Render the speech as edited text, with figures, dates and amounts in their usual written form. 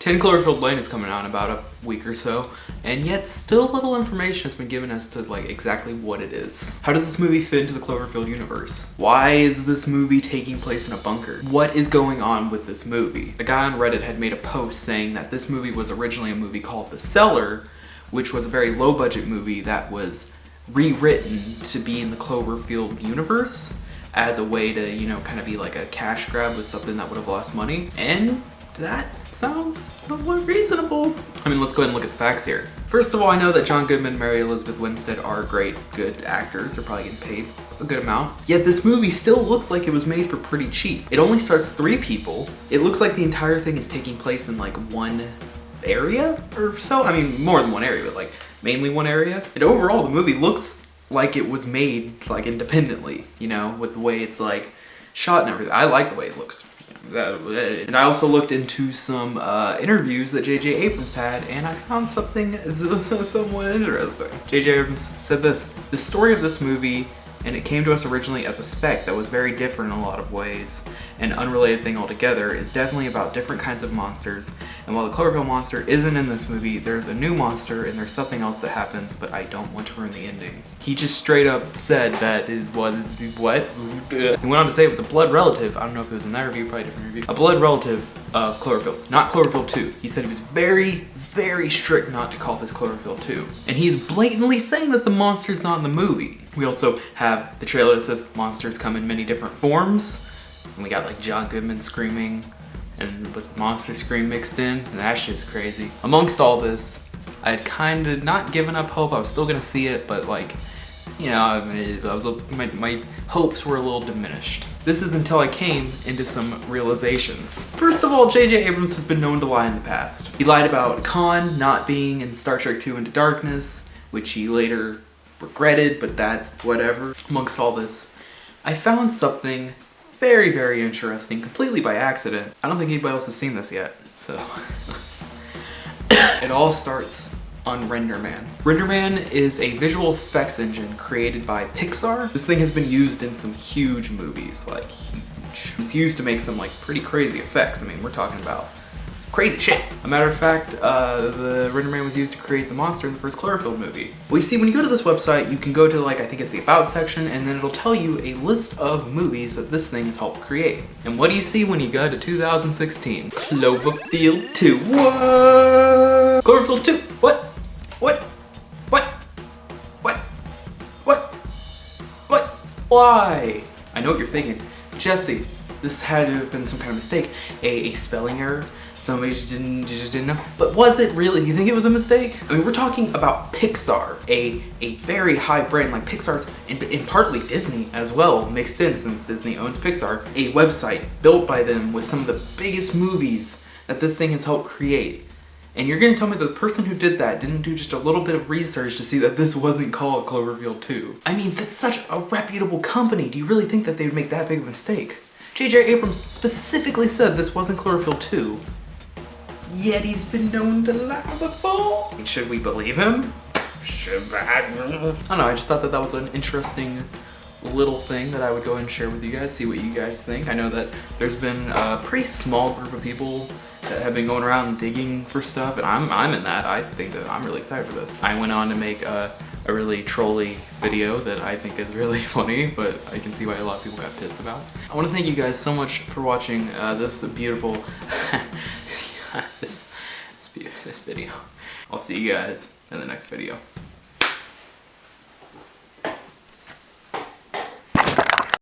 10 Cloverfield Lane is coming out in about a week or so, and yet still little information has been given as to like exactly what it is. How does this movie fit into the Cloverfield universe? Why is this movie taking place in a bunker? What is going on with this movie? A guy on Reddit had made a post saying that this movie was originally a movie called The Cellar, which was a very low budget movie that was rewritten to be in the Cloverfield universe as a way to, you know, kind of be like a cash grab with something that would have lost money. And that sounds somewhat reasonable. I mean, let's go ahead and look at the facts here. First of all, I know that John Goodman and Mary Elizabeth Winstead are great, good actors. They're probably getting paid a good amount. Yet this movie still looks like it was made for pretty cheap. It only stars 3 people. It looks like the entire thing is taking place in like one area or so. I mean, more than one area, but like mainly one area. And overall, the movie looks like it was made like independently, you know, with the way it's like shot and everything. I like the way it looks. And I also looked into some interviews that J.J. Abrams had, and I found something somewhat interesting. J.J. Abrams said this: "The story of this movie, and it came to us originally as a spec that was very different in a lot of ways, an unrelated thing altogether, is definitely about different kinds of monsters. And while the Cloverfield monster isn't in this movie, there's a new monster and there's something else that happens, but I don't want to ruin the ending." He just straight up said that it was, what? He went on to say it was a blood relative. I don't know if it was in that review, probably a different review. A blood relative of Cloverfield, not Cloverfield 2. He said he was very, very strict not to call this Cloverfield 2. And he's blatantly saying that the monster's not in the movie. We also have the trailer that says monsters come in many different forms. And we got like John Goodman screaming and with the monster scream mixed in, and that shit's crazy. Amongst all this, I had kind of not given up hope. I was still gonna see it, but like, you know, I mean, my hopes were a little diminished. This is until I came into some realizations. First of all, J.J. Abrams has been known to lie in the past. He lied about Khan not being in Star Trek II Into Darkness, which he later regretted, but that's whatever. Amongst all this, I found something very, very interesting, completely by accident. I don't think anybody else has seen this yet, so. It all starts on RenderMan. RenderMan is a visual effects engine created by Pixar. This thing has been used in some huge movies, like huge. It's used to make some like pretty crazy effects. I mean, we're talking about some crazy shit. A matter of fact, the RenderMan was used to create the monster in the first Cloverfield movie. Well, you see, when you go to this website, you can go to like, I think it's the About section, and then it'll tell you a list of movies that this thing has helped create. And what do you see when you go to 2016? Cloverfield 2. What? Cloverfield 2. What? Why? I know what you're thinking. Jesse, this had to have been some kind of mistake. A spelling error? Somebody just didn't know. But was it really? Do you think it was a mistake? I mean, we're talking about Pixar, a very high brand like Pixar's, and partly Disney as well, mixed in since Disney owns Pixar, a website built by them with some of the biggest movies that this thing has helped create. And you're gonna tell me the person who did that didn't do just a little bit of research to see that this wasn't called Cloverfield 2. I mean, that's such a reputable company. Do you really think that they would make that big of a mistake? J.J. Abrams specifically said this wasn't Cloverfield 2, yet he's been known to lie before. Should we believe him? I don't know, I just thought that that was an interesting little thing that I would go ahead and share with you guys, see what you guys think. I know that there's been a pretty small group of people that have been going around digging for stuff, and I'm in that. I think that I'm really excited for this. I went on to make a really trolly video that I think is really funny, but I can see why a lot of people got pissed about. I want to thank you guys so much for watching this beautiful this video. I'll see you guys in the next video.